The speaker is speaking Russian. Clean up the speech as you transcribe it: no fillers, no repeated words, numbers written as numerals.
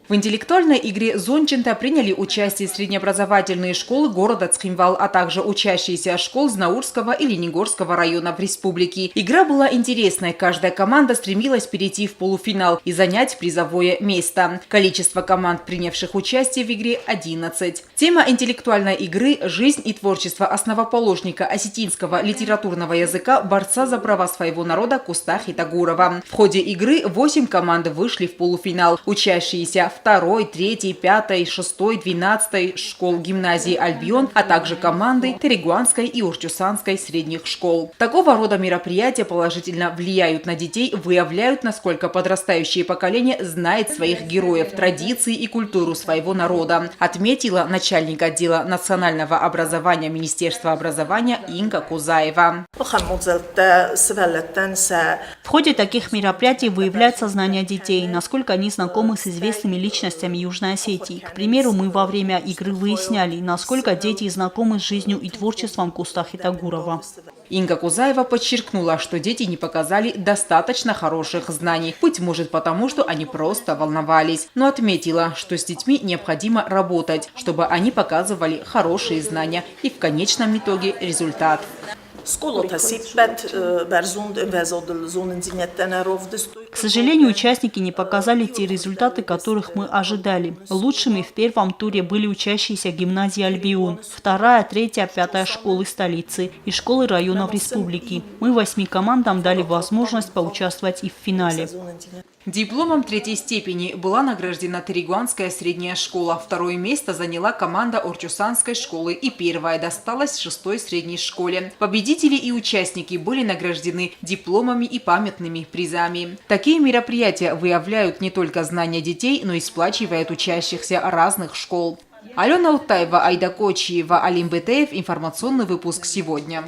В интеллектуальной игре «Зонченто» приняли участие среднеобразовательные школы города Цхинвал, а также учащиеся школ Знаурского и Ленигорского районов республики. Игра была интересной. Каждая команда стремилась перейти в полуфинал и занять призовое место. Количество команд, принявших участие в игре – 11. Тема интеллектуальной игры – жизнь и творчество основоположника осетинского литературного языка, борца за права своего народа Кустахи Тагурова. В ходе игры 8 команд вышли в полуфинал. Учащиеся 2, 3, 5, 6, 12 школ гимназии «Альбион», а также команды Терегуанской и Урчусанской средних школ. Такого рода мероприятия положительно влияют на детей, выявляют, насколько подрастающее поколение знает своих героев, традиции и культуру своего народа, отметила начальник отдела национального образования Министерства образования Инга Кузаева. В ходе таких мероприятий выявляется знание детей, насколько они знакомы с известными личностями Южной Осетии. К примеру, мы во время игры выясняли, насколько дети знакомы с жизнью и творчеством Кустахи Тагурова. Инга Кузаева подчеркнула, что дети не показали достаточно хороших знаний. Быть может потому, что они просто волновались. Но отметила, что с детьми необходимо работать, чтобы они показывали хорошие знания и в конечном итоге результат. К сожалению, участники не показали те результаты, которых мы ожидали. Лучшими в первом туре были учащиеся гимназии «Альбион», 2, 3, 5 школы столицы и школы районов республики. Мы 8 командам дали возможность поучаствовать и в финале. Дипломом 3-й степени была награждена Терегуанская средняя школа. 2-е место заняла команда Урчусанской школы и 1-е досталась 6-й средней школе. Победители и участники были награждены дипломами и памятными призами. Такие мероприятия выявляют не только знания детей, но и сплачивают учащихся разных школ. Алена Утаева, Айда Кочиева, Алим Бетеев. Информационный выпуск сегодня.